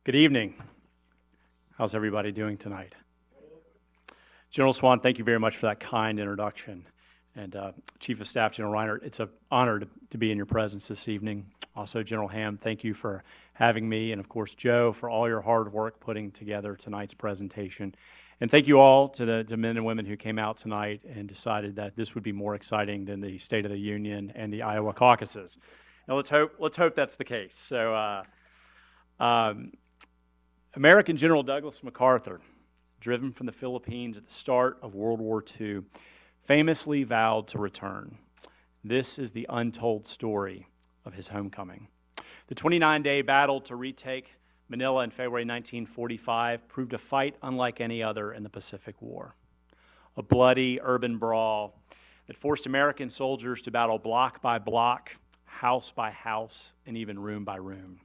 Good evening. How's everybody doing tonight? General Swan, thank you very much for that kind introduction. And Chief of Staff, General Reinert, it's an honor to be in your presence this evening. Also, General Ham, thank you for having me. And of course, Joe, for all your hard work putting together tonight's presentation. And thank you all to the men and women who came out tonight and decided that this would be more exciting than the State of the Union and the Iowa caucuses. Now let's hope that's the case. So American General Douglas MacArthur, driven from the Philippines at the start of World War II, famously vowed to return. This is the untold story of his homecoming. The 29-day battle to retake Manila in February 1945 proved a fight unlike any other in the Pacific War. A bloody urban brawl that forced American soldiers to battle block by block, house by house, and even room by room.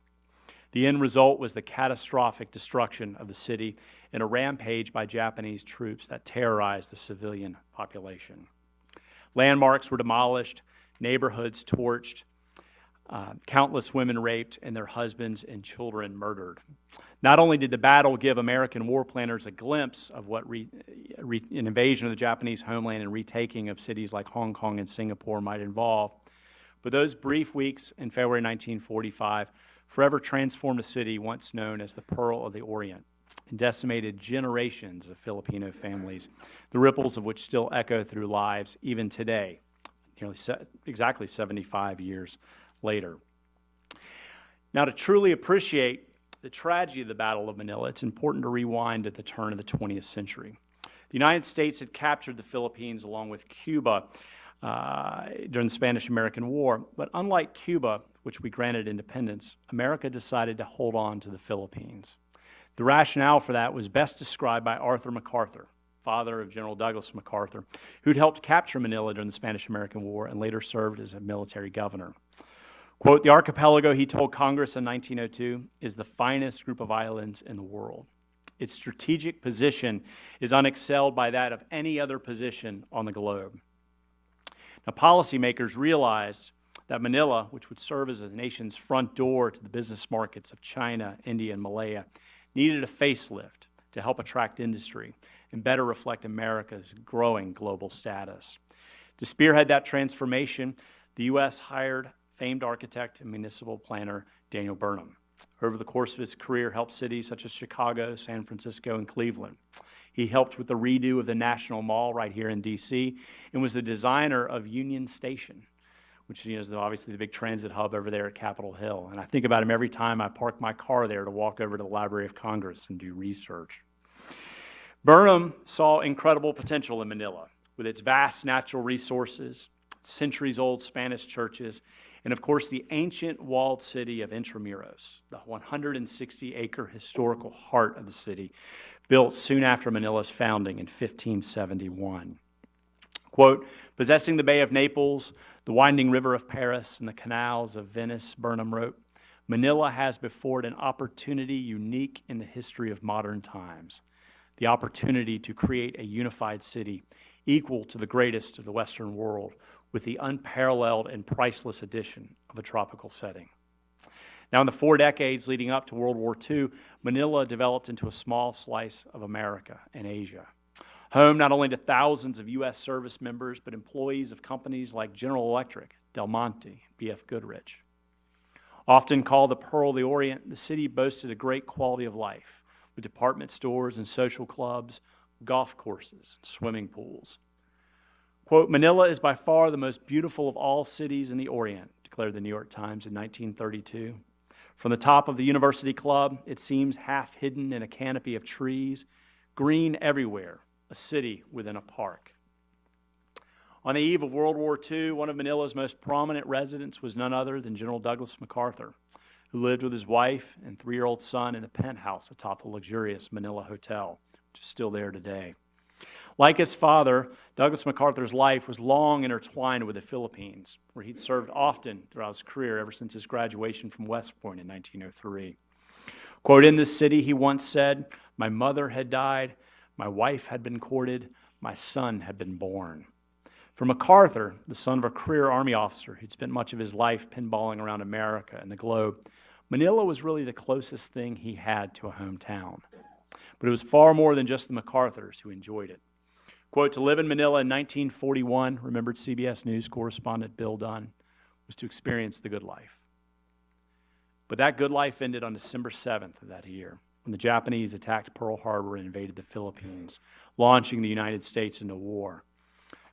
The end result was the catastrophic destruction of the city in a rampage by Japanese troops that terrorized the civilian population. Landmarks were demolished, neighborhoods torched, countless women raped, and their husbands and children murdered. Not only did the battle give American war planners a glimpse of what an invasion of the Japanese homeland and retaking of cities like Hong Kong and Singapore might involve, but those brief weeks in February 1945 forever transformed a city once known as the Pearl of the Orient and decimated generations of Filipino families, the ripples of which still echo through lives even today, nearly exactly 75 years later. Now, to truly appreciate the tragedy of the Battle of Manila, it's important to rewind at the turn of the 20th century. The United States had captured the Philippines along with Cuba during the Spanish-American War, but unlike Cuba, which we granted independence, America decided to hold on to the Philippines. The rationale for that was best described by Arthur MacArthur, father of General Douglas MacArthur, who'd helped capture Manila during the Spanish-American War and later served as a military governor. Quote, "The archipelago," he told Congress in 1902, "is the finest group of islands in the world. Its strategic position is unexcelled by that of any other position on the globe." Now, policymakers realized that Manila, which would serve as the nation's front door to the business markets of China, India, and Malaya, needed a facelift to help attract industry and better reflect America's growing global status. To spearhead that transformation, the U.S. hired famed architect and municipal planner Daniel Burnham. Over the course of his career, helped cities such as Chicago, San Francisco, and Cleveland. He helped with the redo of the National Mall right here in D.C. and was the designer of Union Station, which is obviously the big transit hub over there at Capitol Hill. And I think about him every time I park my car there to walk over to the Library of Congress and do research. Burnham saw incredible potential in Manila with its vast natural resources, centuries-old Spanish churches, and of course the ancient walled city of Intramuros, the 160-acre historical heart of the city, built soon after Manila's founding in 1571. Quote, "Possessing the Bay of Naples, the winding river of Paris, and the canals of Venice," Burnham wrote, "Manila has before it an opportunity unique in the history of modern times, the opportunity to create a unified city equal to the greatest of the Western world with the unparalleled and priceless addition of a tropical setting." Now, in the 4 decades leading up to World War II, Manila developed into a small slice of America and Asia. Home not only to thousands of U.S. service members, but employees of companies like General Electric, Del Monte, B.F. Goodrich. Often called the Pearl of the Orient, the city boasted a great quality of life, with department stores and social clubs, golf courses, and swimming pools. Quote, "Manila is by far the most beautiful of all cities in the Orient," declared the New York Times in 1932. "From the top of the University Club, it seems half hidden in a canopy of trees, green everywhere, a city within a park." On the eve of World War II, one of Manila's most prominent residents was none other than General Douglas MacArthur, who lived with his wife and 3-year-old son in a penthouse atop the luxurious Manila Hotel, which is still there today. Like his father, Douglas MacArthur's life was long intertwined with the Philippines, where he'd served often throughout his career ever since his graduation from West Point in 1903. Quote, "In this city," he once said, "my mother had died, my wife had been courted, my son had been born." For MacArthur, the son of a career Army officer who'd spent much of his life pinballing around America and the globe, Manila was really the closest thing he had to a hometown. But it was far more than just the MacArthurs who enjoyed it. Quote, to live in Manila in 1941, remembered CBS News correspondent Bill Dunn, was to experience the good life. But that good life ended on December 7th of that year, when the Japanese attacked Pearl Harbor and invaded the Philippines, launching the United States into war.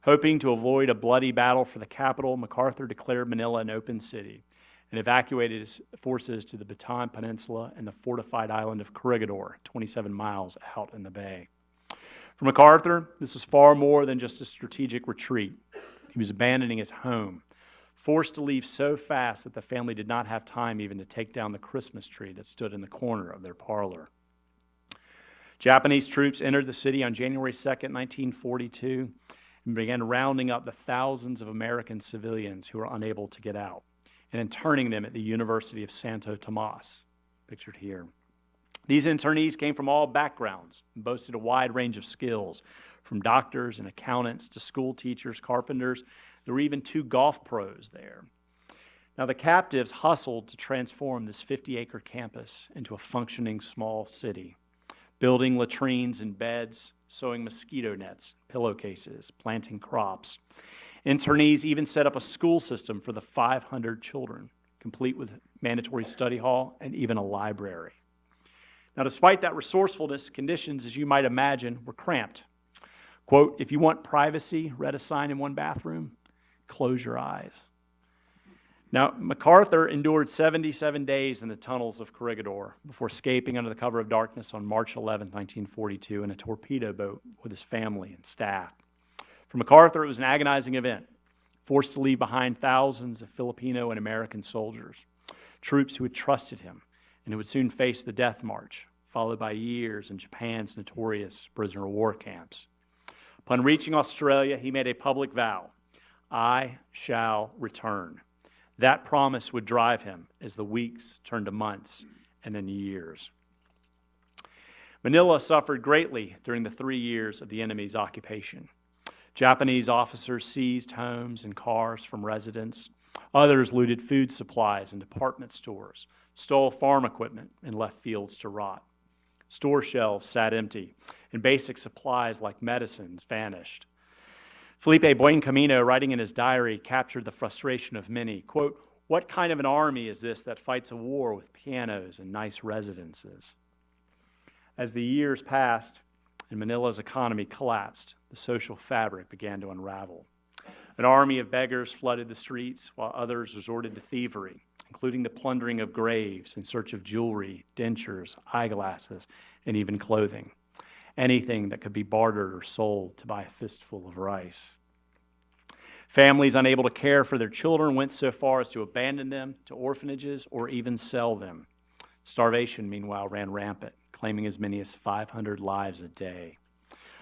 Hoping to avoid a bloody battle for the capital, MacArthur declared Manila an open city and evacuated his forces to the Bataan Peninsula and the fortified island of Corregidor, 27 miles out in the bay. For MacArthur, this was far more than just a strategic retreat. He was abandoning his home, forced to leave so fast that the family did not have time even to take down the Christmas tree that stood in the corner of their parlor. Japanese troops entered the city on January 2nd, 1942, and began rounding up the thousands of American civilians who were unable to get out, and interning them at the University of Santo Tomas, pictured here. These internees came from all backgrounds and boasted a wide range of skills, from doctors and accountants to school teachers, carpenters. There were even 2 golf pros there. Now, the captives hustled to transform this 50-acre campus into a functioning small city, building latrines and beds, sewing mosquito nets, pillowcases, planting crops. Internees even set up a school system for the 500 children, complete with mandatory study hall and even a library. Now, despite that resourcefulness, conditions, as you might imagine, were cramped. Quote, if you want privacy, read a sign in one bathroom, close your eyes. Now, MacArthur endured 77 days in the tunnels of Corregidor before escaping under the cover of darkness on March 11, 1942, in a torpedo boat with his family and staff. For MacArthur, it was an agonizing event, forced to leave behind thousands of Filipino and American soldiers, troops who had trusted him and who would soon face the death march, followed by years in Japan's notorious prisoner of war camps. Upon reaching Australia, he made a public vow, I shall return. That promise would drive him as the weeks turned to months and then years. Manila suffered greatly during the 3 years of the enemy's occupation. Japanese officers seized homes and cars from residents. Others looted food supplies in department stores, stole farm equipment, and left fields to rot. Store shelves sat empty, and basic supplies like medicines vanished. Felipe Buencamino, writing in his diary, captured the frustration of many. Quote, what kind of an army is this that fights a war with pianos and nice residences? As the years passed and Manila's economy collapsed, the social fabric began to unravel. An army of beggars flooded the streets, while others resorted to thievery, including the plundering of graves in search of jewelry, dentures, eyeglasses, and even clothing. Anything that could be bartered or sold to buy a fistful of rice. Families unable to care for their children went so far as to abandon them to orphanages or even sell them. Starvation, meanwhile, ran rampant, claiming as many as 500 lives a day.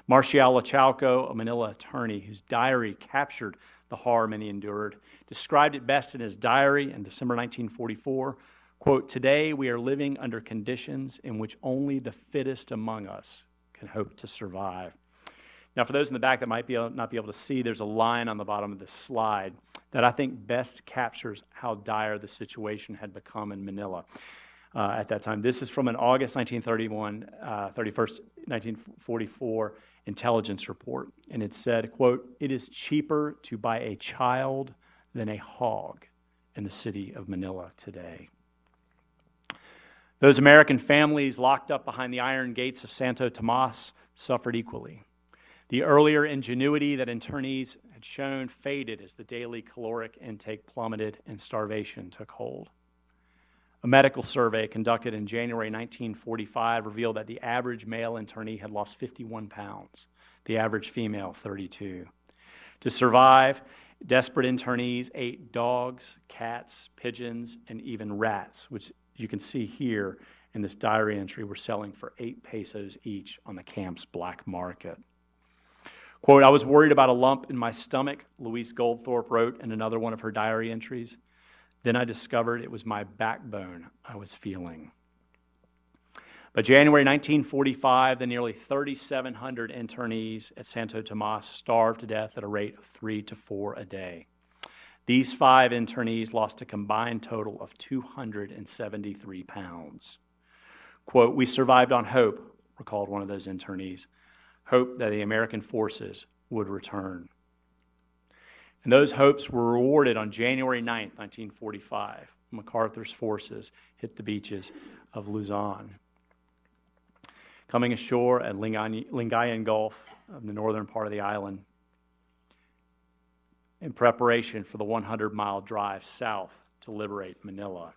Marcial Lachauco, a Manila attorney whose diary captured the horror many endured, described it best in his diary in December 1944. Quote, today we are living under conditions in which only the fittest among us can hope to survive. Now, for those in the back that might not be able to see, there's a line on the bottom of this slide that I think best captures how dire the situation had become in Manila at that time. This is from an August 31st, 1944 intelligence report, and it said, quote, it is cheaper to buy a child than a hog in the city of Manila today. Those American families locked up behind the iron gates of Santo Tomas suffered equally. The earlier ingenuity that internees had shown faded as the daily caloric intake plummeted and starvation took hold. A medical survey conducted in January 1945 revealed that the average male internee had lost 51 pounds, the average female 32. To survive, desperate internees ate dogs, cats, pigeons, and even rats, which you can see here in this diary entry were selling for 8 pesos each on the camp's black market. Quote, I was worried about a lump in my stomach, Louise Goldthorpe wrote in another one of her diary entries. Then I discovered it was my backbone I was feeling. By January 1945, the nearly 3,700 internees at Santo Tomas starved to death at a rate of 3 to 4 a day. These 5 internees lost a combined total of 273 pounds. Quote, "We survived on hope," recalled one of those internees, "hope that the American forces would return." And those hopes were rewarded on January 9th, 1945. MacArthur's forces hit the beaches of Luzon. Coming ashore at Lingayen Gulf, in the northern part of the island, in preparation for the 100-mile drive south to liberate Manila.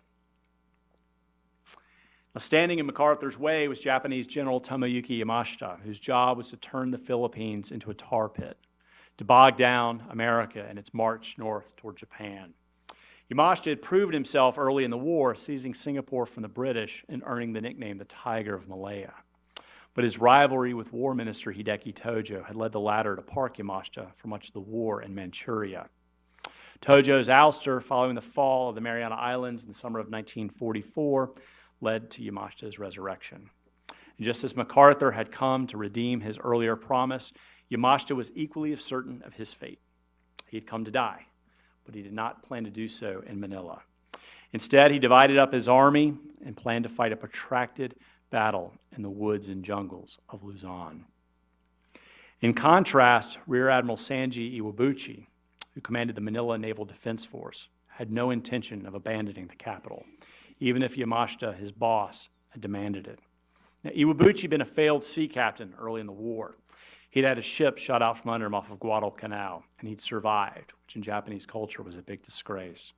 Now, standing in MacArthur's way was Japanese General Tomoyuki Yamashita, whose job was to turn the Philippines into a tar pit, to bog down America in its march north toward Japan. Yamashita had proven himself early in the war, seizing Singapore from the British and earning the nickname the Tiger of Malaya. But his rivalry with War Minister Hideki Tojo had led the latter to park Yamashita for much of the war in Manchuria. Tojo's ouster following the fall of the Mariana Islands in the summer of 1944 led to Yamashita's resurrection. And just as MacArthur had come to redeem his earlier promise, Yamashita was equally as certain of his fate. He had come to die, but he did not plan to do so in Manila. Instead, he divided up his army and planned to fight a protracted battle in the woods and jungles of Luzon. In contrast, Rear Admiral Sanji Iwabuchi, who commanded the Manila Naval Defense Force, had no intention of abandoning the capital, even if Yamashita, his boss, had demanded it. Now, Iwabuchi had been a failed sea captain early in the war. He'd had a ship shot out from under him off of Guadalcanal, and he'd survived, which in Japanese culture was a big disgrace.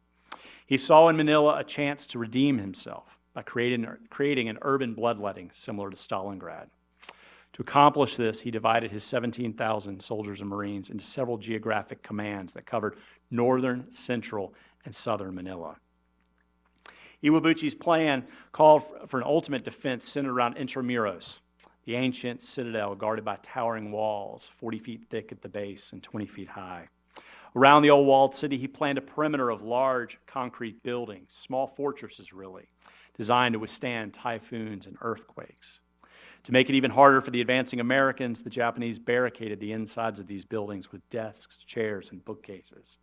He saw in Manila a chance to redeem himself by creating an urban bloodletting similar to Stalingrad. To accomplish this, he divided his 17,000 soldiers and Marines into several geographic commands that covered northern, central, and southern Manila. Iwabuchi's plan called for an ultimate defense centered around Intramuros, the ancient citadel guarded by towering walls, 40 feet thick at the base and 20 feet high. Around the old walled city, he planned a perimeter of large concrete buildings, small fortresses really, designed to withstand typhoons and earthquakes. To make it even harder for the advancing Americans, the Japanese barricaded the insides of these buildings with desks, chairs, and bookcases.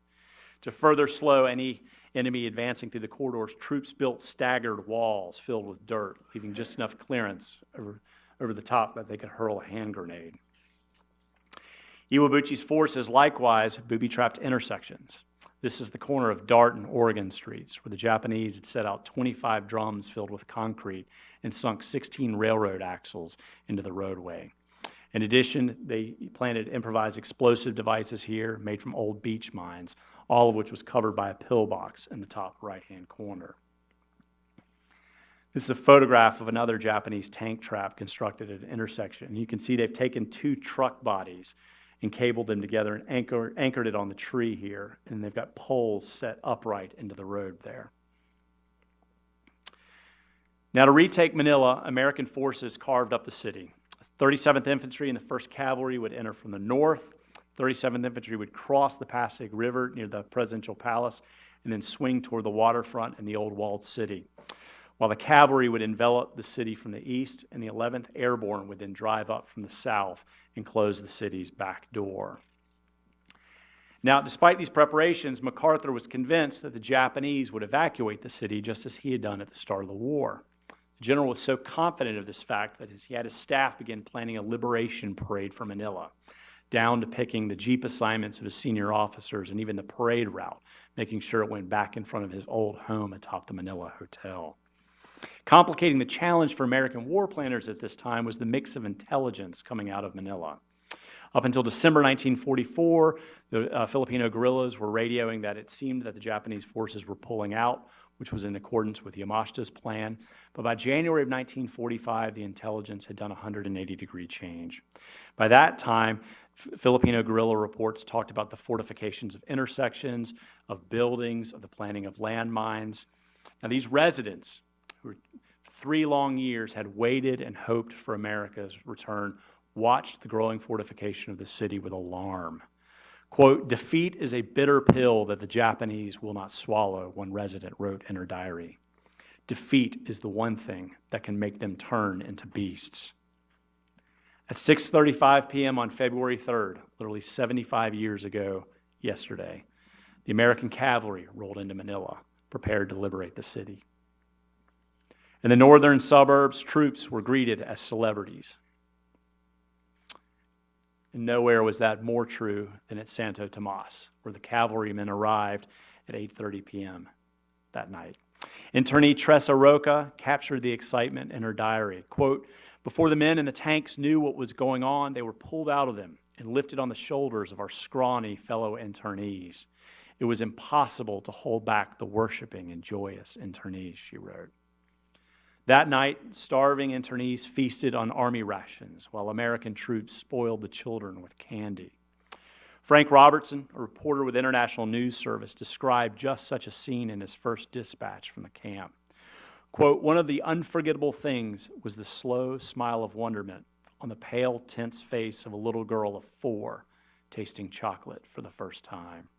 To further slow any enemy advancing through the corridors, troops built staggered walls filled with dirt, leaving just enough clearance over the top that they could hurl a hand grenade. Iwabuchi's forces likewise booby-trapped intersections. This is the corner of Dart and Oregon Streets, where the Japanese had set out 25 drums filled with concrete and sunk 16 railroad axles into the roadway. In addition, they planted improvised explosive devices here made from old beach mines, all of which was covered by a pillbox in the top right-hand corner. This is a photograph of another Japanese tank trap constructed at an intersection. You can see they've taken 2 truck bodies and cabled them together and anchored it on the tree here, and they've got poles set upright into the road there. Now, to retake Manila, American forces carved up the city. 37th Infantry and the 1st Cavalry would enter from the north. 37th Infantry would cross the Pasig River near the presidential palace and then swing toward the waterfront and the old walled city, while the cavalry would envelop the city from the east, and the 11th Airborne would then drive up from the south and close the city's back door. Now, despite these preparations, MacArthur was convinced that the Japanese would evacuate the city just as he had done at the start of the war. The general was so confident of this fact that he had his staff begin planning a liberation parade for Manila, down to picking the jeep assignments of his senior officers and even the parade route, making sure it went back in front of his old home atop the Manila Hotel. Complicating the challenge for American war planners at this time was the mix of intelligence coming out of Manila. Up until December 1944, the Filipino guerrillas were radioing that it seemed that the Japanese forces were pulling out, which was in accordance with Yamashita's plan. But by January of 1945, the intelligence had done a 180-degree change. By that time, Filipino guerrilla reports talked about the fortifications of intersections, of buildings, of the planning of landmines. Now, these residents, who for 3 long years had waited and hoped for America's return, watched the growing fortification of the city with alarm. Quote, "Defeat is a bitter pill that the Japanese will not swallow," one resident wrote in her diary. Defeat is the one thing that can make them turn into beasts. At 6:35 p.m. on February 3rd, literally 75 years ago yesterday, the American cavalry rolled into Manila, prepared to liberate the city. In the northern suburbs, troops were greeted as celebrities. And nowhere was that more true than at Santo Tomas, where the cavalrymen arrived at 8:30 p.m. that night. Internee Tressa Roca captured the excitement in her diary. Quote, "Before the men in the tanks knew what was going on, they were pulled out of them and lifted on the shoulders of our scrawny fellow internees. It was impossible to hold back the worshiping and joyous internees," she wrote. That night, starving internees feasted on army rations, while American troops spoiled the children with candy. Frank Robertson, a reporter with International News Service, described just such a scene in his first dispatch from the camp. Quote, "One of the unforgettable things was the slow smile of wonderment on the pale, tense face of a little girl of 4, tasting chocolate for the first time."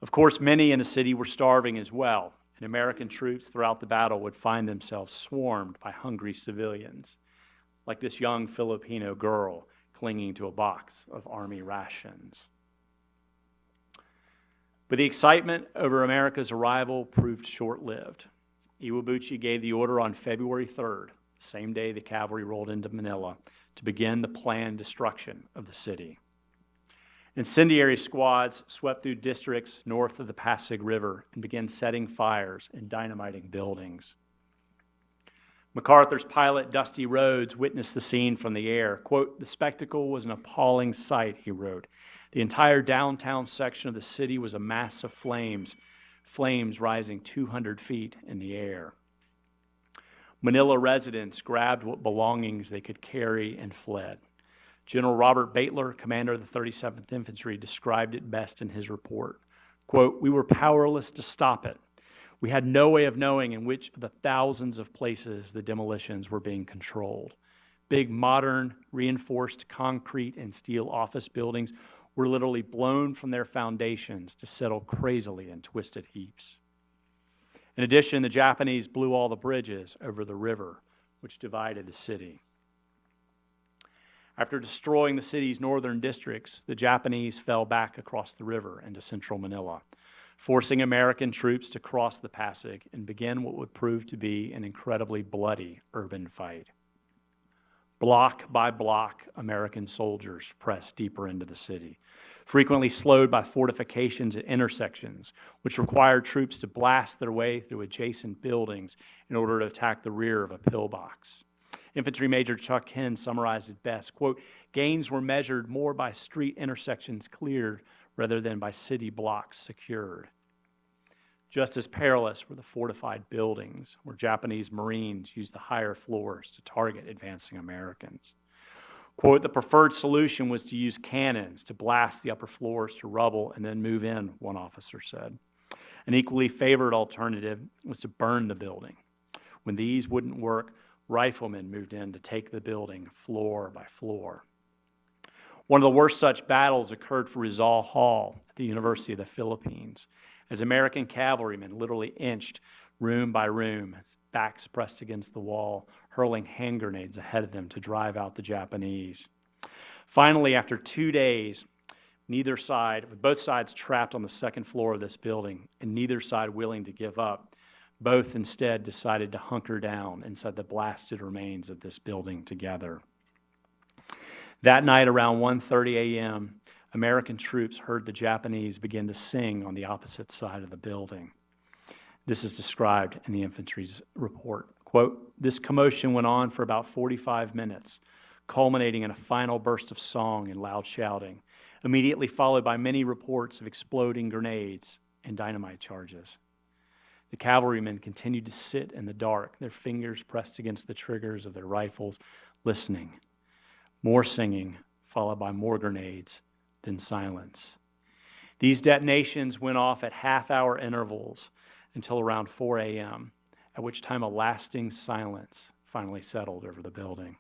Of course, many in the city were starving as well, and American troops throughout the battle would find themselves swarmed by hungry civilians, like this young Filipino girl clinging to a box of army rations. But the excitement over America's arrival proved short-lived. Iwabuchi gave the order on February 3rd, the same day the cavalry rolled into Manila, to begin the planned destruction of the city. Incendiary squads swept through districts north of the Pasig River and began setting fires and dynamiting buildings. MacArthur's pilot, Dusty Rhodes, witnessed the scene from the air. Quote, "The spectacle was an appalling sight," he wrote. "The entire downtown section of the city was a mass of flames rising 200 feet in the air. Manila residents grabbed what belongings they could carry and fled. General Robert Baitler, commander of the 37th Infantry, described it best in his report. Quote, "We were powerless to stop it. We had no way of knowing in which of the thousands of places the demolitions were being controlled. Big, modern, reinforced concrete and steel office buildings were literally blown from their foundations to settle crazily in twisted heaps. In addition, the Japanese blew all the bridges over the river, which divided the city. After destroying the city's northern districts, the Japanese fell back across the river into central Manila, forcing American troops to cross the Pasig and begin what would prove to be an incredibly bloody urban fight. Block by block, American soldiers pressed deeper into the city, frequently slowed by fortifications at intersections, which required troops to blast their way through adjacent buildings in order to attack the rear of a pillbox. Infantry Major Chuck Henn summarized it best, quote, "Gains were measured more by street intersections cleared rather than by city blocks secured. Just as perilous were the fortified buildings, where Japanese Marines used the higher floors to target advancing Americans. Quote, the preferred solution was to use cannons to blast the upper floors to rubble and then move in, one officer said. An equally favored alternative was to burn the building. When these wouldn't work, riflemen moved in to take the building floor by floor. One of the worst such battles occurred for Rizal Hall at the University of the Philippines, as American cavalrymen literally inched room by room, backs pressed against the wall, hurling hand grenades ahead of them to drive out the Japanese. Finally, after 2 days, with both sides trapped on the second floor of this building and neither side willing to give up, both instead decided to hunker down inside the blasted remains of this building together. That night around 1:30 a.m., American troops heard the Japanese begin to sing on the opposite side of the building. This is described in the infantry's report. Quote, this commotion went on for about 45 minutes, culminating in a final burst of song and loud shouting, immediately followed by many reports of exploding grenades and dynamite charges. The cavalrymen continued to sit in the dark, their fingers pressed against the triggers of their rifles, listening. More singing, followed by more grenades, then silence. These detonations went off at half-hour intervals until around 4 a.m., at which time a lasting silence finally settled over the building.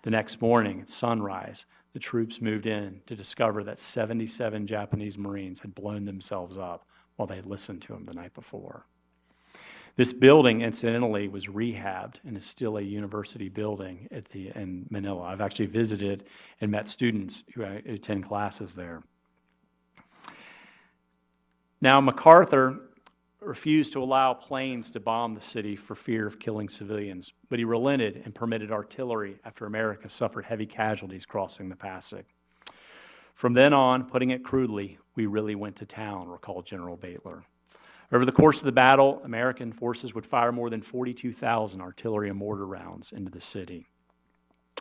The next morning, at sunrise, the troops moved in to discover that 77 Japanese Marines had blown themselves up while they had listened to them the night before. This building, incidentally, was rehabbed and is still a university building in Manila. I've actually visited and met students who attend classes there. Now, MacArthur refused to allow planes to bomb the city for fear of killing civilians, but he relented and permitted artillery after America suffered heavy casualties crossing the passage. From then on, putting it crudely, we really went to town, recalled General Baitler. Over the course of the battle, American forces would fire more than 42,000 artillery and mortar rounds into the city.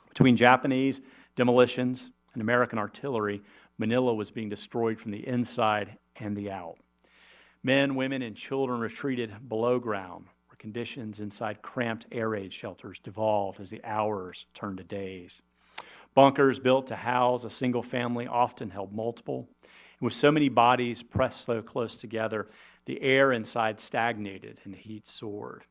Between Japanese demolitions and American artillery, Manila was being destroyed from the inside and the out. Men, women, and children retreated below ground, where conditions inside cramped air raid shelters devolved as the hours turned to days. Bunkers built to house a single family often held multiple. And with so many bodies pressed so close together, the air inside stagnated and the heat soared.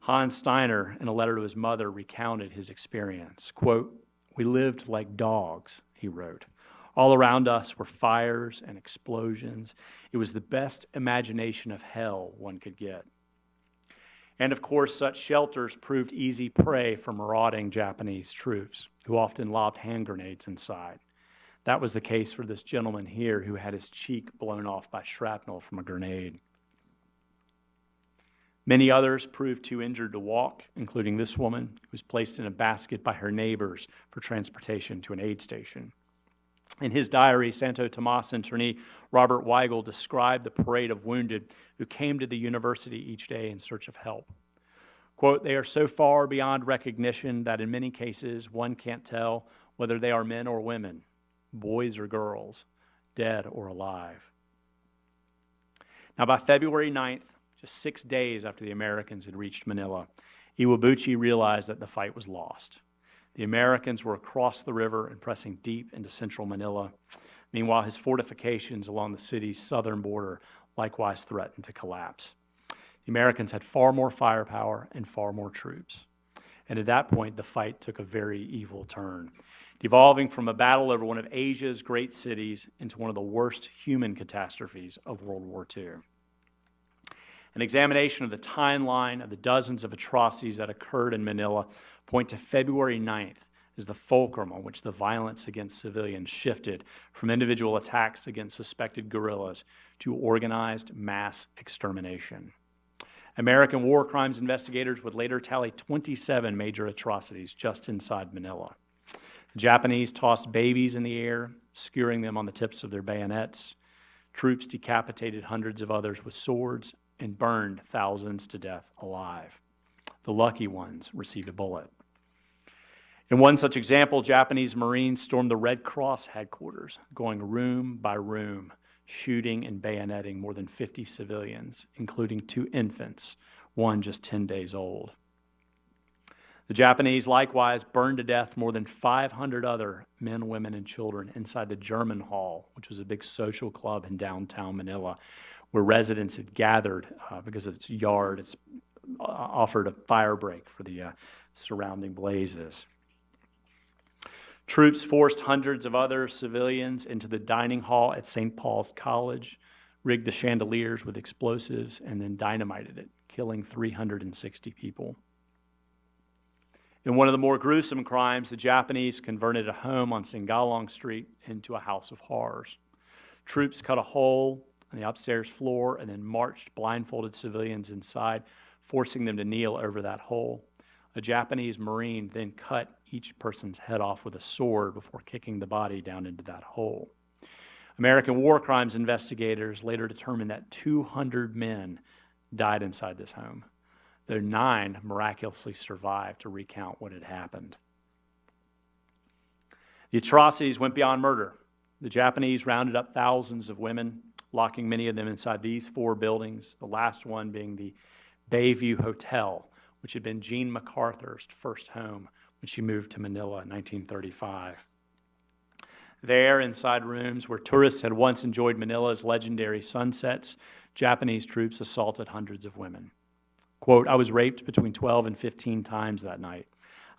Hans Steiner, in a letter to his mother, recounted his experience. Quote, "We lived like dogs," he wrote. "All around us were fires and explosions. It was the best imagination of hell one could get." And of course, such shelters proved easy prey for marauding Japanese troops, who often lobbed hand grenades inside. That was the case for this gentleman here who had his cheek blown off by shrapnel from a grenade. Many others proved too injured to walk, including this woman, who was placed in a basket by her neighbors for transportation to an aid station. In his diary, Santo Tomas internee Robert Weigel described the parade of wounded who came to the university each day in search of help. Quote, "They are so far beyond recognition that in many cases one can't tell whether they are men or women, boys or girls, dead or alive." Now, by February 9th, just 6 days after the Americans had reached Manila, Iwabuchi realized that the fight was lost. The Americans were across the river and pressing deep into central Manila. Meanwhile, his fortifications along the city's southern border likewise threatened to collapse. The Americans had far more firepower and far more troops. And at that point, the fight took a very evil turn, devolving from a battle over one of Asia's great cities into one of the worst human catastrophes of World War II. An examination of the timeline of the dozens of atrocities that occurred in Manila point to February 9th as the fulcrum on which the violence against civilians shifted from individual attacks against suspected guerrillas to organized mass extermination. American war crimes investigators would later tally 27 major atrocities just inside Manila. The Japanese tossed babies in the air, skewering them on the tips of their bayonets. Troops decapitated hundreds of others with swords and burned thousands to death alive. The lucky ones received a bullet. In one such example, Japanese Marines stormed the Red Cross headquarters, going room by room, shooting and bayoneting more than 50 civilians, including 2 infants, one just 10 days old. The Japanese likewise burned to death more than 500 other men, women, and children inside the German Hall, which was a big social club in downtown Manila, where residents had gathered because of its yard. It's offered a fire break for the surrounding blazes. Troops forced hundreds of other civilians into the dining hall at St. Paul's College, rigged the chandeliers with explosives, and then dynamited it, killing 360 people. In one of the more gruesome crimes, the Japanese converted a home on Singalong Street into a house of horrors. Troops cut a hole on the upstairs floor and then marched blindfolded civilians inside, forcing them to kneel over that hole. A Japanese Marine then cut each person's head off with a sword before kicking the body down into that hole. American war crimes investigators later determined that 200 men died inside this home, though 9 miraculously survived to recount what had happened. The atrocities went beyond murder. The Japanese rounded up thousands of women, locking many of them inside these 4 buildings, the last one being the Bayview Hotel, which had been Jean MacArthur's first home when she moved to Manila in 1935. There, inside rooms where tourists had once enjoyed Manila's legendary sunsets, Japanese troops assaulted hundreds of women. Quote, "I was raped between 12 and 15 times that night.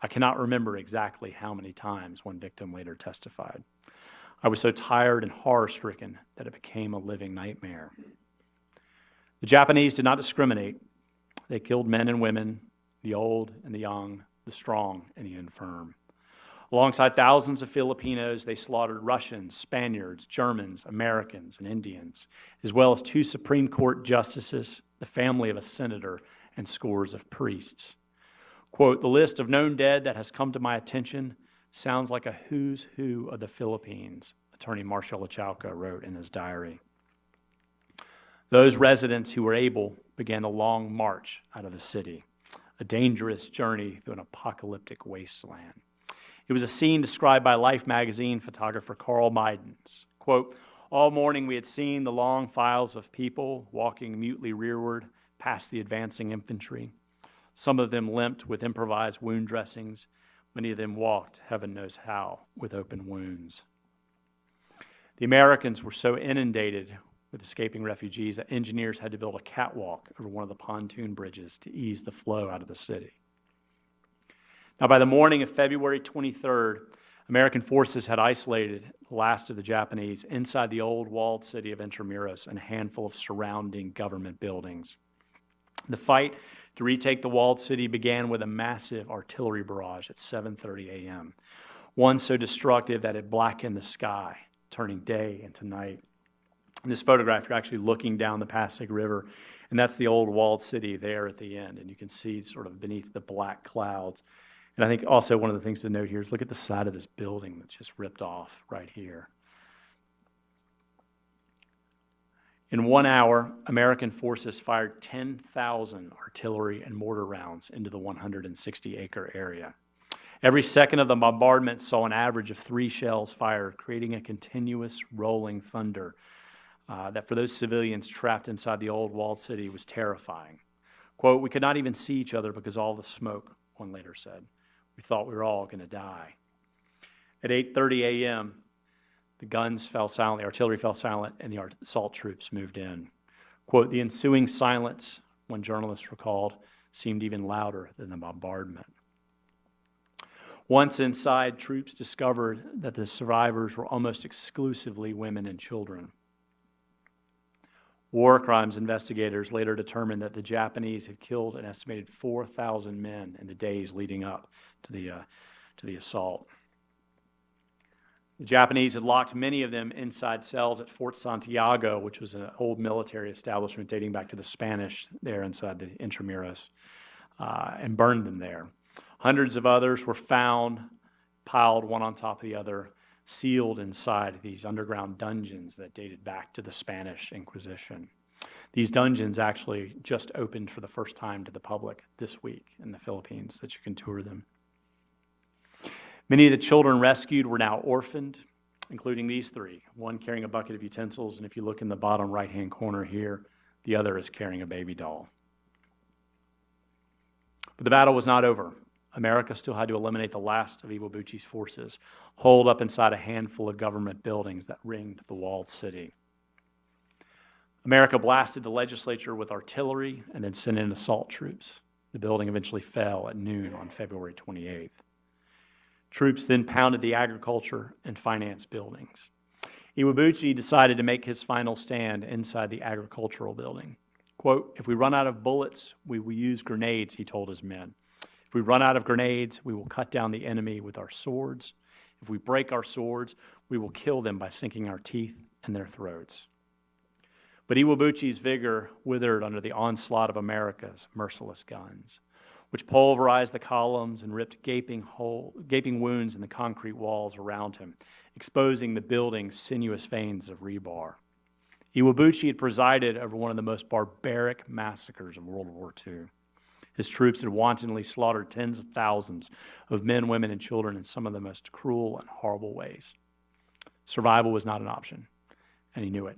I cannot remember exactly how many times," one victim later testified. "I was so tired and horror-stricken that it became a living nightmare." The Japanese did not discriminate. They killed men and women, the old and the young, the strong and the infirm. Alongside thousands of Filipinos, they slaughtered Russians, Spaniards, Germans, Americans, and Indians, as well as 2 Supreme Court justices, the family of a senator, and scores of priests. Quote, "The list of known dead that has come to my attention sounds like a who's who of the Philippines," Attorney Marshall Lachauca wrote in his diary. Those residents who were able began a long march out of the city, a dangerous journey through an apocalyptic wasteland. It was a scene described by Life magazine photographer Carl Meidens. Quote, "All morning we had seen the long files of people walking mutely rearward past the advancing infantry. Some of them limped with improvised wound dressings. Many of them walked, heaven knows how, with open wounds." The Americans were so inundated with escaping refugees that engineers had to build a catwalk over one of the pontoon bridges to ease the flow out of the city. Now, by the morning of February 23rd, American forces had isolated the last of the Japanese inside the old walled city of Intramuros and a handful of surrounding government buildings. The fight to retake the walled city began with a massive artillery barrage at 7:30 a.m., one so destructive that it blackened the sky, turning day into night. In this photograph, you're actually looking down the Pasig River, and that's the old walled city there at the end, and you can see sort of beneath the black clouds. And I think also one of the things to note here is look at the side of this building that's just ripped off right here. In 1 hour, American forces fired 10,000 artillery and mortar rounds into the 160-acre area. Every second of the bombardment saw an average of 3 shells fired, creating a continuous rolling thunder that for those civilians trapped inside the old walled city was terrifying. Quote, "We could not even see each other because all the smoke," one later said. "We thought we were all going to die." At 8:30 a.m., the guns fell silent, the artillery fell silent, and the assault troops moved in. Quote, "The ensuing silence," one journalist recalled, "seemed even louder than the bombardment." Once inside, troops discovered that the survivors were almost exclusively women and children. War crimes investigators later determined that the Japanese had killed an estimated 4,000 men in the days leading up to the assault. The Japanese had locked many of them inside cells at Fort Santiago, which was an old military establishment dating back to the Spanish there inside the Intramuros, and burned them there. Hundreds of others were found, piled one on top of the other, sealed inside these underground dungeons that dated back to the Spanish Inquisition. These dungeons actually just opened for the first time to the public this week in the Philippines, that you can tour them. Many of the children rescued were now orphaned, including these 3, one carrying a bucket of utensils, and if you look in the bottom right-hand corner here, the other is carrying a baby doll. But the battle was not over. America still had to eliminate the last of Iwabuchi's forces, holed up inside a handful of government buildings that ringed the walled city. America blasted the legislature with artillery and then sent in assault troops. The building eventually fell at noon on February 28th. Troops then pounded the agriculture and finance buildings. Iwabuchi decided to make his final stand inside the agricultural building. Quote, "If we run out of bullets, we will use grenades," he told his men. "If we run out of grenades, we will cut down the enemy with our swords. If we break our swords, we will kill them by sinking our teeth in their throats." But Iwabuchi's vigor withered under the onslaught of America's merciless guns, which pulverized the columns and ripped gaping wounds in the concrete walls around him, exposing the building's sinuous veins of rebar. Iwabuchi had presided over one of the most barbaric massacres of World War II. His troops had wantonly slaughtered tens of thousands of men, women, and children in some of the most cruel and horrible ways. Survival was not an option, and he knew it.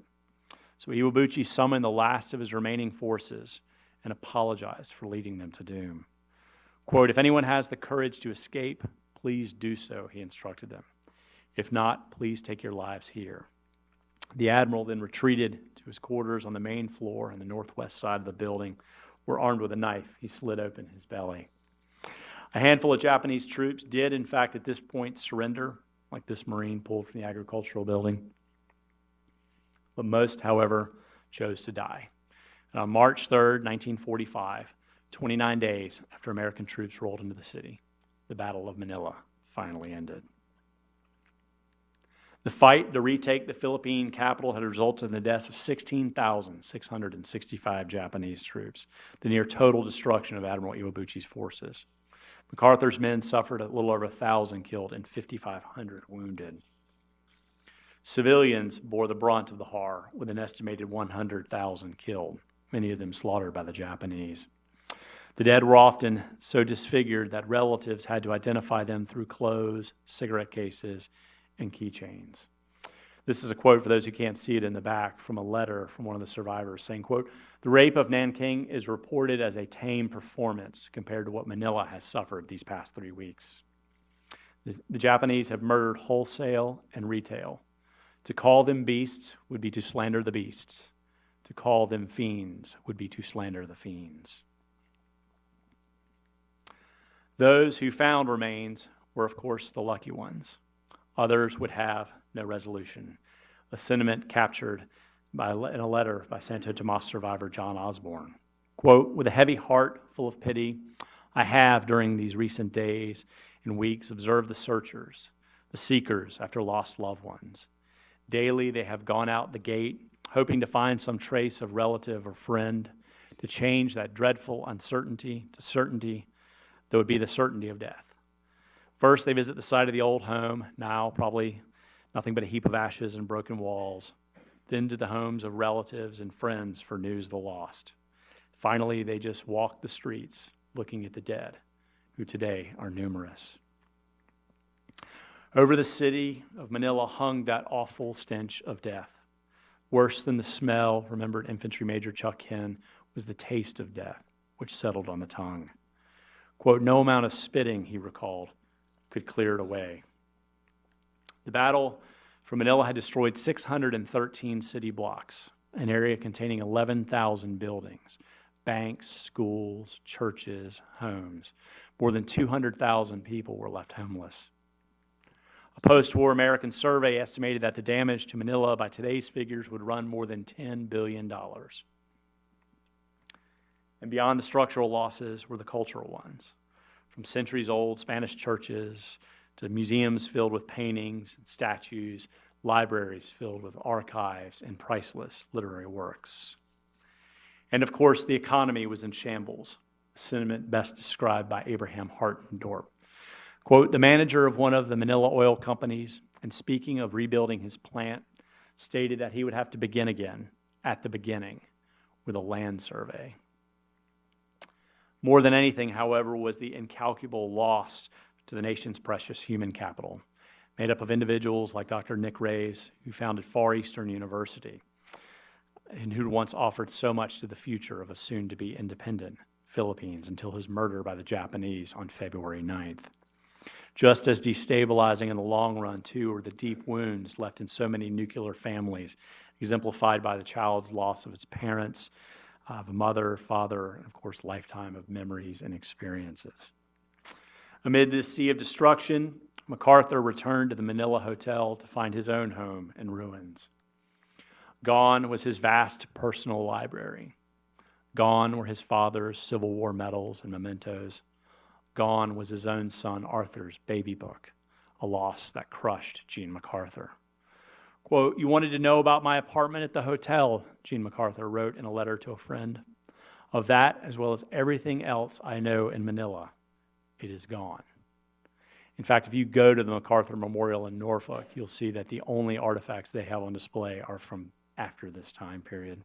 So Iwabuchi summoned the last of his remaining forces and apologized for leading them to doom. Quote, "If anyone has the courage to escape, please do so," he instructed them. "If not, please take your lives here." The admiral then retreated to his quarters on the main floor on the northwest side of the building, where, armed with a knife, he slit open his belly. A handful of Japanese troops did, in fact, at this point surrender, like this Marine pulled from the agricultural building. But most, however, chose to die. And on March 3rd, 1945, 29 days after American troops rolled into the city, the Battle of Manila finally ended. The fight to retake the Philippine capital had resulted in the deaths of 16,665 Japanese troops, the near total destruction of Admiral Iwabuchi's forces. MacArthur's men suffered a little over 1,000 killed and 5,500 wounded. Civilians bore the brunt of the horror, with an estimated 100,000 killed, many of them slaughtered by the Japanese. The dead were often so disfigured that relatives had to identify them through clothes, cigarette cases, and keychains. This is a quote, for those who can't see it in the back, from a letter from one of the survivors saying, quote, "The rape of Nanking is reported as a tame performance compared to what Manila has suffered these past 3 weeks. The Japanese have murdered wholesale and retail. To call them beasts would be to slander the beasts. To call them fiends would be to slander the fiends." Those who found remains were, of course, the lucky ones. Others would have no resolution, a sentiment captured in a letter by Santo Tomas survivor John Osborne. Quote, "With a heavy heart full of pity, I have, during these recent days and weeks, observed the searchers, the seekers after lost loved ones. Daily they have gone out the gate, hoping to find some trace of relative or friend, to change that dreadful uncertainty to certainty that would be the certainty of death. First, they visit the site of the old home, now probably nothing but a heap of ashes and broken walls. Then to the homes of relatives and friends for news of the lost. Finally, they just walk the streets looking at the dead, who today are numerous." Over the city of Manila hung that awful stench of death. Worse than the smell, remembered Infantry Major Chuck Hen, was the taste of death, which settled on the tongue. Quote, "No amount of spitting," he recalled, "could clear it away." The battle for Manila had destroyed 613 city blocks, an area containing 11,000 buildings, banks, schools, churches, homes. More than 200,000 people were left homeless. A post-war American survey estimated that the damage to Manila by today's figures would run more than $10 billion. And beyond the structural losses were the cultural ones, from centuries-old Spanish churches to museums filled with paintings and statues, libraries filled with archives and priceless literary works. And of course, the economy was in shambles, a sentiment best described by Abraham Hartendorp. Quote, "The manager of one of the Manila oil companies, and speaking of rebuilding his plant, stated that he would have to begin again, at the beginning, with a land survey." More than anything, however, was the incalculable loss to the nation's precious human capital, made up of individuals like Dr. Nick Reyes, who founded Far Eastern University, and who once offered so much to the future of a soon-to-be independent Philippines until his murder by the Japanese on February 9th. Just as destabilizing in the long run, too, were the deep wounds left in so many nuclear families, exemplified by the child's loss of its parents, of a mother, father, and of course, lifetime of memories and experiences. Amid this sea of destruction, MacArthur returned to the Manila Hotel to find his own home in ruins. Gone was his vast personal library. Gone were his father's Civil War medals and mementos. Gone was his own son Arthur's baby book, a loss that crushed Gene MacArthur. Quote, "You wanted to know about my apartment at the hotel," Gene MacArthur wrote in a letter to a friend. "Of that, as well as everything else I know in Manila, it is gone." In fact, if you go to the MacArthur Memorial in Norfolk, you'll see that the only artifacts they have on display are from after this time period.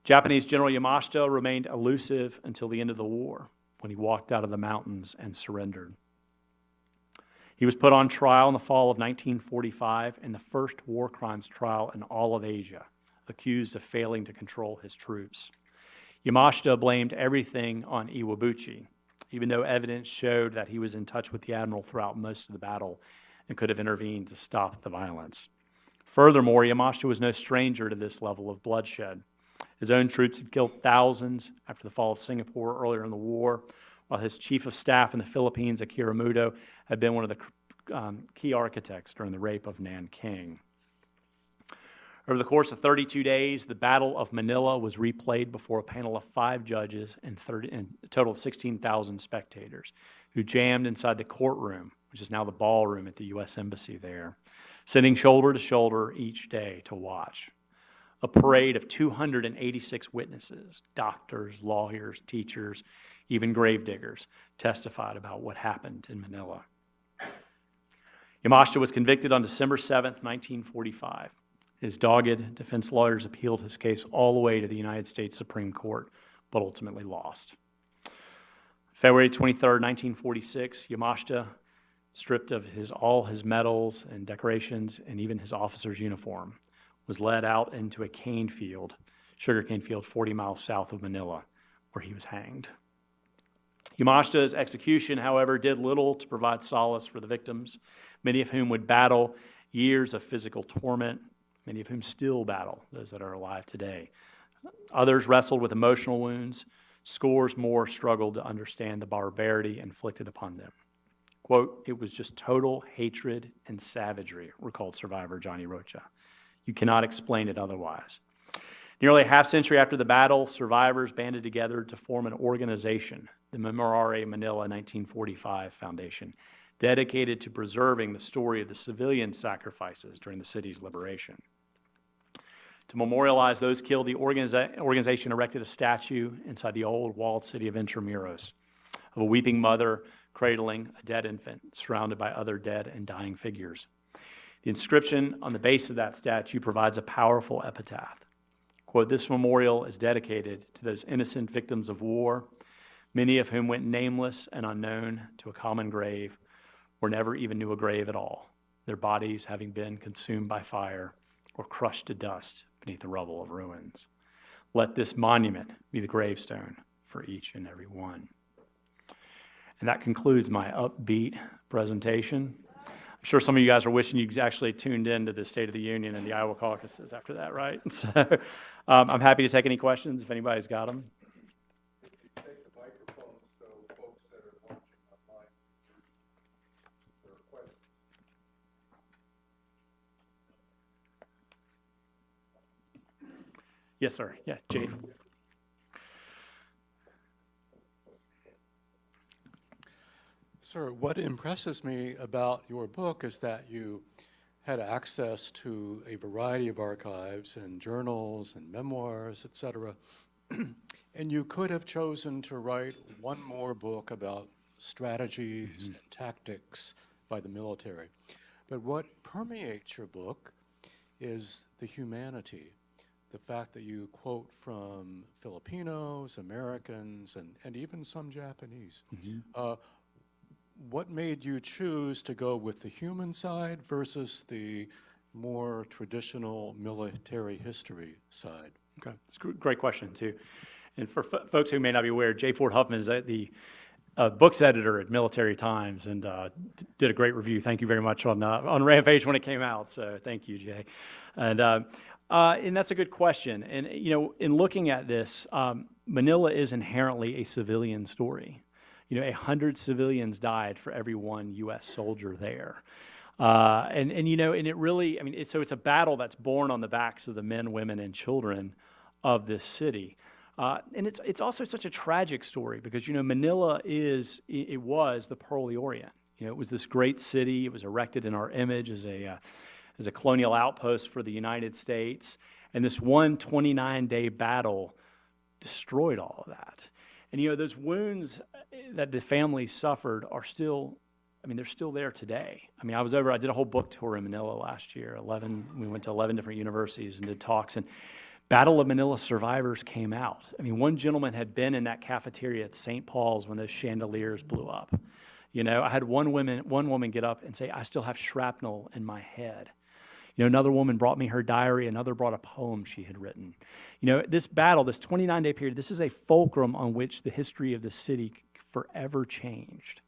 Japanese General Yamashita remained elusive until the end of the war, when he walked out of the mountains and surrendered. He was put on trial in the fall of 1945 in the first war crimes trial in all of Asia, accused of failing to control his troops. Yamashita blamed everything on Iwabuchi, even though evidence showed that he was in touch with the admiral throughout most of the battle and could have intervened to stop the violence. Furthermore, Yamashita was no stranger to this level of bloodshed. His own troops had killed thousands after the fall of Singapore earlier in the war, while his chief of staff in the Philippines, Akira Muto, had been one of the key architects during the rape of Nanking. Over the course of 32 days, the Battle of Manila was replayed before a panel of 5 judges and a total of 16,000 spectators who jammed inside the courtroom, which is now the ballroom at the U.S. Embassy there, sitting shoulder to shoulder each day to watch. A parade of 286 witnesses, doctors, lawyers, teachers, even gravediggers, testified about what happened in Manila. Yamashita was convicted on December 7th, 1945. His dogged defense lawyers appealed his case all the way to the United States Supreme Court, but ultimately lost. February 23rd, 1946, Yamashita, stripped of all his medals and decorations and even his officer's uniform, was led out into a sugarcane field 40 miles south of Manila, where he was hanged. Yamashita's execution, however, did little to provide solace for the victims, many of whom would battle years of physical torment, many of whom still battle, those that are alive today. Others wrestled with emotional wounds. Scores more struggled to understand the barbarity inflicted upon them. Quote, "It was just total hatred and savagery," recalled survivor Johnny Rocha. "You cannot explain it otherwise." Nearly a half century after the battle, survivors banded together to form an organization, the Memorare Manila 1945 Foundation, dedicated to preserving the story of the civilian sacrifices during the city's liberation. To memorialize those killed, the organization erected a statue inside the old walled city of Intramuros of a weeping mother cradling a dead infant surrounded by other dead and dying figures. The inscription on the base of that statue provides a powerful epitaph. Quote, "This memorial is dedicated to those innocent victims of war, many of whom went nameless and unknown to a common grave, or never even knew a grave at all, their bodies having been consumed by fire or crushed to dust beneath the rubble of ruins. Let this monument be the gravestone for each and every one." And that concludes my upbeat presentation. I'm sure some of you guys are wishing you actually tuned in to the State of the Union and the Iowa caucuses after that, right? So I'm happy to take any questions if anybody's got them. Take the microphone so folks that are watching online their questions. Yes, sir. Yeah, Jay. Sir, what impresses me about your book is that you had access to a variety of archives and journals and memoirs, etc. And you could have chosen to write one more book about strategies and tactics by the military. But what permeates your book is the humanity, the fact that you quote from Filipinos, Americans, and even some Japanese. What made you choose to go with the human side versus the more traditional military history side? Okay, it's a great question, too. And for folks who may not be aware, J. Ford Huffman is the books editor at Military Times and did a great review. Thank you very much on Rampage when it came out. So thank you, Jay. And that's a good question. And, you know, in looking at this, Manila is inherently a civilian story. You know, 100 civilians died for every one U.S. soldier there. And you know, and it really, I mean, it's a battle that's born on the backs of the men, women, and children of this city. And it's also such a tragic story because, you know, Manila was the Pearl of the Orient. You know, it was this great city. It was erected in our image as a colonial outpost for the United States. And this one 29-day battle destroyed all of that. And, you know, those wounds that the families suffered are still, I mean, they're still there today. I mean, I did a whole book tour in Manila last year. We went to 11 different universities and did talks, and Battle of Manila survivors came out. I mean, one gentleman had been in that cafeteria at St. Paul's when those chandeliers blew up. You know, I had one woman get up and say, "I still have shrapnel in my head." You know, another woman brought me her diary. Another brought a poem she had written. You know, this battle, this 29-day period, this is a fulcrum on which the history of the city forever changed.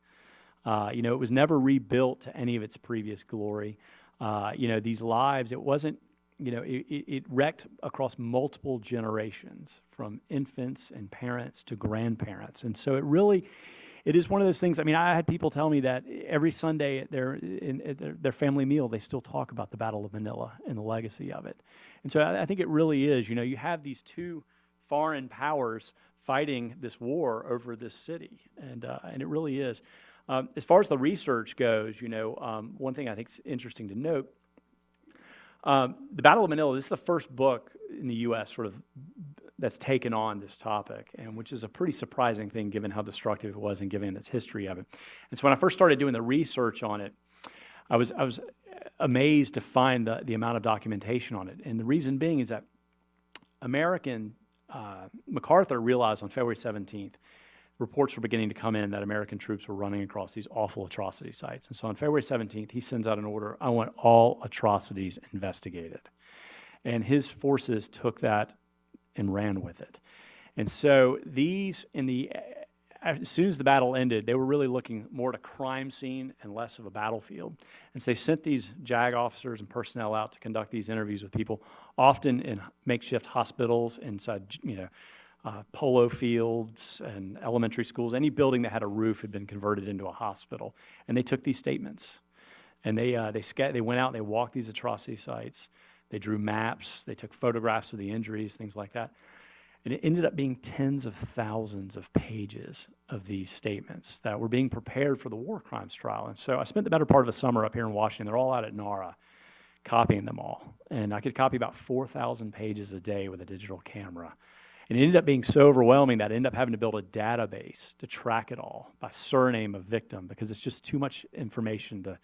You know, it was never rebuilt to any of its previous glory. You know, these lives, it wasn't, you know, it wrecked across multiple generations, from infants and parents to grandparents. And so it really, it is one of those things. I mean, I had people tell me that every Sunday at their family meal, they still talk about the Battle of Manila and the legacy of it. And so I think it really is, you have these two foreign powers fighting this war over this city, and it really is. As far as the research goes, one thing I think is interesting to note, the Battle of Manila, this is the first book in the U.S. sort of that's taken on this topic, and which is a pretty surprising thing given how destructive it was and given its history of it. And so when I first started doing the research on it, I was amazed to find the amount of documentation on it. And the reason being is that MacArthur realized on February 17th, reports were beginning to come in that American troops were running across these awful atrocity sites. And so on February 17th, he sends out an order, I want all atrocities investigated. And his forces took that and ran with it. And so as soon as the battle ended, they were really looking more at a crime scene and less of a battlefield. And so they sent these JAG officers and personnel out to conduct these interviews with people, often in makeshift hospitals inside, polo fields and elementary schools. Any building that had a roof had been converted into a hospital. And they took these statements, and they went out and they walked these atrocity sites. They drew maps. They took photographs of the injuries, things like that. And it ended up being tens of thousands of pages of these statements that were being prepared for the war crimes trial. And so I spent the better part of a summer up here in Washington. They're all out at NARA copying them all. And I could copy about 4,000 pages a day with a digital camera. And it ended up being so overwhelming that I ended up having to build a database to track it all by surname of victim, because it's just too much information to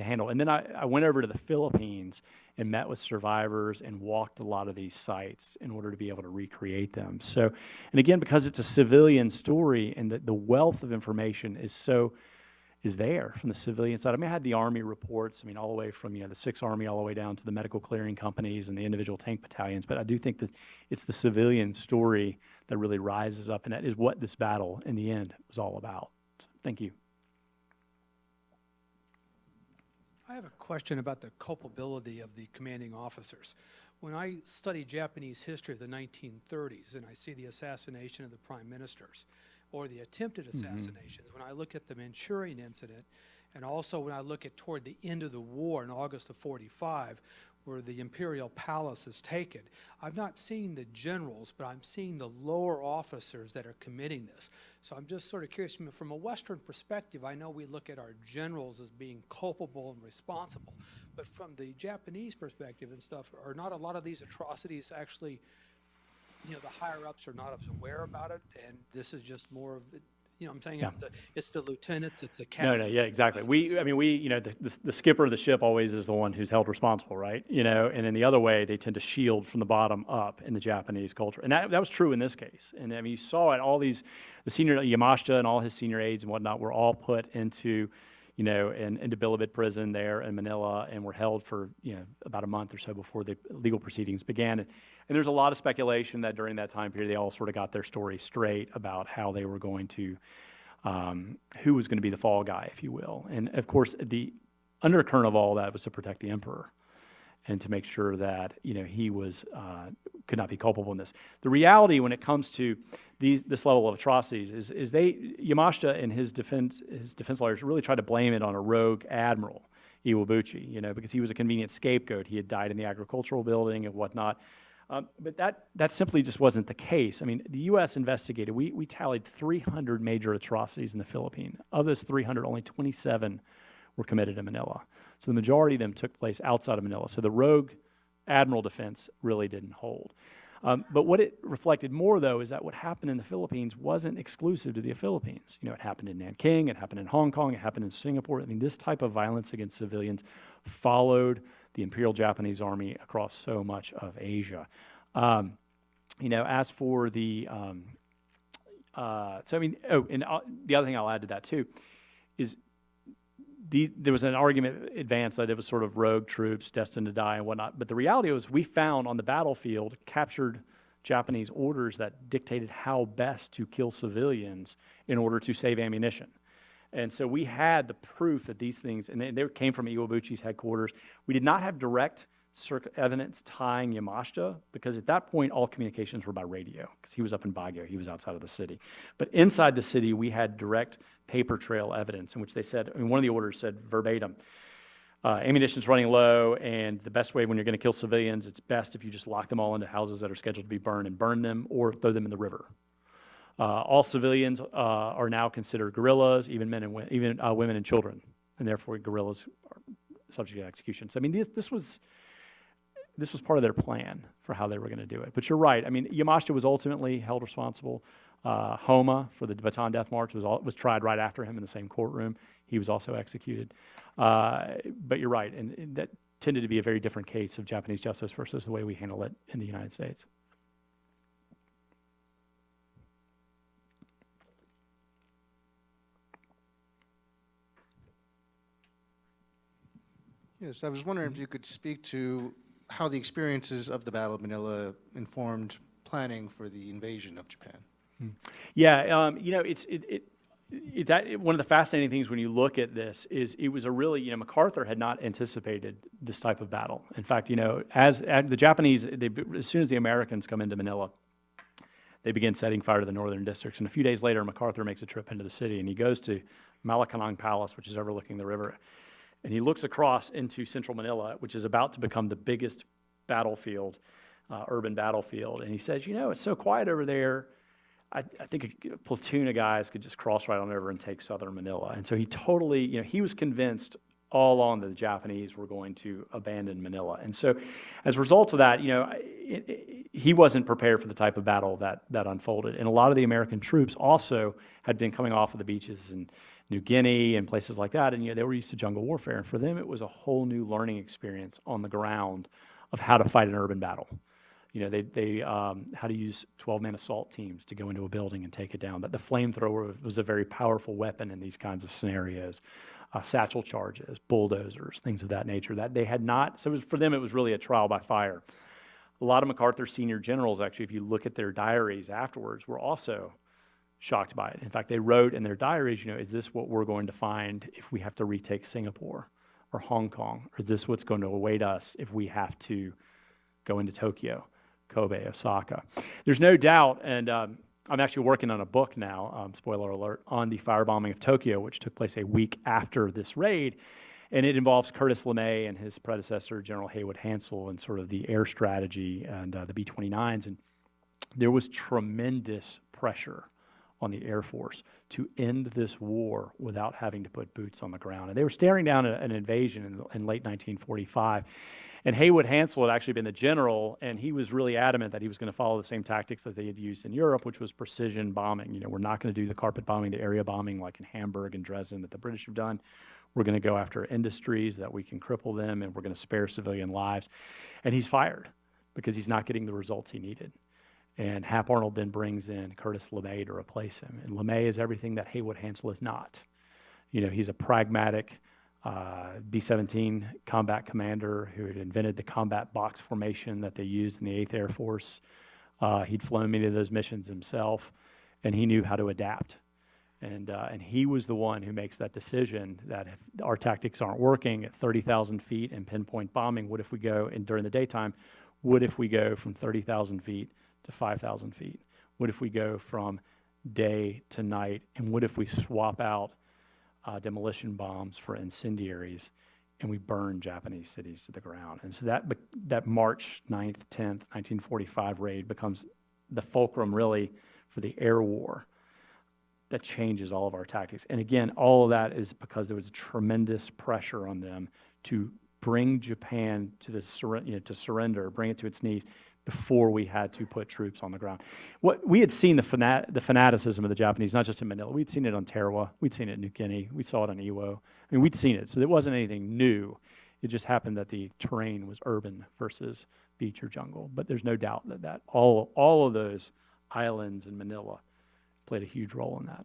handle. And then I went over to the Philippines and met with survivors and walked a lot of these sites in order to be able to recreate them. So, and again, because it's a civilian story and the wealth of information is there from the civilian side. I mean, I had the Army reports, all the way from, the 6th Army all the way down to the medical clearing companies and the individual tank battalions. But I do think that it's the civilian story that really rises up, and that is what this battle in the end was all about. So, thank you. I have a question about the culpability of the commanding officers. When I study Japanese history of the 1930s and I see the assassination of the prime ministers, or the attempted assassinations, when I look at the Manchurian incident, and also when I look at toward the end of the war in August of '45, where the Imperial Palace is taken, I'm not seeing the generals, but I'm seeing the lower officers that are committing this. So I'm just sort of curious, from a Western perspective, I know we look at our generals as being culpable and responsible, but from the Japanese perspective and stuff, are not a lot of these atrocities actually, the higher-ups are not as aware about it, and this is just more of the, I'm saying, yeah. It's the lieutenants, it's the captains. No, yeah, exactly. The skipper of the ship always is the one who's held responsible, right? And in the other way, they tend to shield from the bottom up in the Japanese culture. And that was true in this case. And you saw it, the senior Yamashita and all his senior aides and whatnot were all put into, into Bilibid prison there in Manila, and were held for, about a month or so before the legal proceedings began. And there's a lot of speculation that during that time period, they all sort of got their story straight about how they were going to, who was going to be the fall guy, if you will. And of course, the undercurrent of all that was to protect the emperor and to make sure that, he was, could not be culpable in this. The reality when it comes to this level of atrocities is Yamashita and his defense lawyers really tried to blame it on a rogue admiral, Iwabuchi, because he was a convenient scapegoat. He had died in the agricultural building and whatnot. But that simply just wasn't the case. The U.S. investigated. We tallied 300 major atrocities in the Philippines. Of those 300, only 27 were committed in Manila. So the majority of them took place outside of Manila. So the rogue admiral defense really didn't hold. But what it reflected more, though, is that what happened in the Philippines wasn't exclusive to the Philippines. It happened in Nanking, it happened in Hong Kong, it happened in Singapore. This type of violence against civilians followed the Imperial Japanese Army across so much of Asia. As for the, the other thing I'll add to that too is there was an argument advanced that it was sort of rogue troops destined to die and whatnot. But the reality was we found on the battlefield captured Japanese orders that dictated how best to kill civilians in order to save ammunition. And so we had the proof that these things, and they came from Iwabuchi's headquarters. We did not have direct evidence tying Yamashita, because at that point, all communications were by radio, because he was up in Baguio, he was outside of the city. But inside the city, we had direct paper trail evidence in which they said, I mean, one of the orders said verbatim, ammunition's running low, and the best way when you're going to kill civilians, it's best if you just lock them all into houses that are scheduled to be burned and burn them, or throw them in the river. All civilians are now considered guerrillas, even men and women and children, and therefore guerrillas are subject to execution. So I mean, this was part of their plan for how they were going to do it. But you're right. I mean, Yamashita was ultimately held responsible. Homa for the Bataan Death March was tried right after him in the same courtroom. He was also executed. But you're right, and that tended to be a very different case of Japanese justice versus the way we handle it in the United States. Yes, I was wondering if you could speak to how the experiences of the Battle of Manila informed planning for the invasion of Japan. Yeah, you know, one of the fascinating things when you look at this is it was a really, you know, MacArthur had not anticipated this type of battle. In fact, you know, as the Japanese, as soon as the Americans come into Manila, they begin setting fire to the northern districts. And a few days later, MacArthur makes a trip into the city, and he goes to Malacanang Palace, which is overlooking the river. And he looks across into central Manila, which is about to become the biggest battlefield, urban battlefield. And he says, you know, it's so quiet over there. I think a platoon of guys could just cross right on over and take southern Manila. And so he totally, you know, he was convinced all along that the Japanese were going to abandon Manila. And so as a result of that, you know, he wasn't prepared for the type of battle that unfolded. And a lot of the American troops also had been coming off of the beaches in New Guinea and places like that, and you know, they were used to jungle warfare. And for them, it was a whole new learning experience on the ground of how to fight an urban battle. You know, they how to use 12-man assault teams to go into a building and take it down. That the flamethrower was a very powerful weapon in these kinds of scenarios. Satchel charges, bulldozers, things of that nature. That they had not. So for them, it was really a trial by fire. A lot of MacArthur's senior generals, actually, if you look at their diaries afterwards, were also shocked by it. In fact, they wrote in their diaries, you know, is this what we're going to find if we have to retake Singapore or Hong Kong? Or is this what's going to await us if we have to go into Tokyo, Kobe, Osaka? There's no doubt, and I'm actually working on a book now, spoiler alert, on the firebombing of Tokyo, which took place a week after this raid. And it involves Curtis LeMay and his predecessor, General Haywood Hansel, and sort of the air strategy and the B-29s. And there was tremendous pressure on the Air Force to end this war without having to put boots on the ground. And they were staring down an invasion in late 1945. And Haywood Hansel had actually been the general, and he was really adamant that he was going to follow the same tactics that they had used in Europe, which was precision bombing. You know, we're not going to do the carpet bombing, the area bombing like in Hamburg and Dresden that the British have done. We're going to go after industries that we can cripple them, and we're going to spare civilian lives. And he's fired because he's not getting the results he needed. And Hap Arnold then brings in Curtis LeMay to replace him. And LeMay is everything that Haywood Hansel is not. You know, he's a pragmatic B-17 combat commander who had invented the combat box formation that they used in the 8th Air Force. He'd flown many of those missions himself, and he knew how to adapt. And he was the one who makes that decision that if our tactics aren't working at 30,000 feet and pinpoint bombing, what if we go, and during the daytime, what if we go from 30,000 feet to 5,000 feet? What if we go from day to night? And what if we swap out demolition bombs for incendiaries and we burn Japanese cities to the ground? And so that March 9th, 10th, 1945 raid becomes the fulcrum really for the air war that changes all of our tactics. And again, all of that is because there was tremendous pressure on them to bring Japan to to surrender, bring it to its knees before we had to put troops on the ground. What we had seen the fanaticism of the Japanese, not just in Manila. We'd seen it on Tarawa. We'd seen it in New Guinea. We saw it on Iwo. I mean, we'd seen it. So it wasn't anything new. It just happened that the terrain was urban versus beach or jungle. But there's no doubt that all of those islands in Manila played a huge role in that.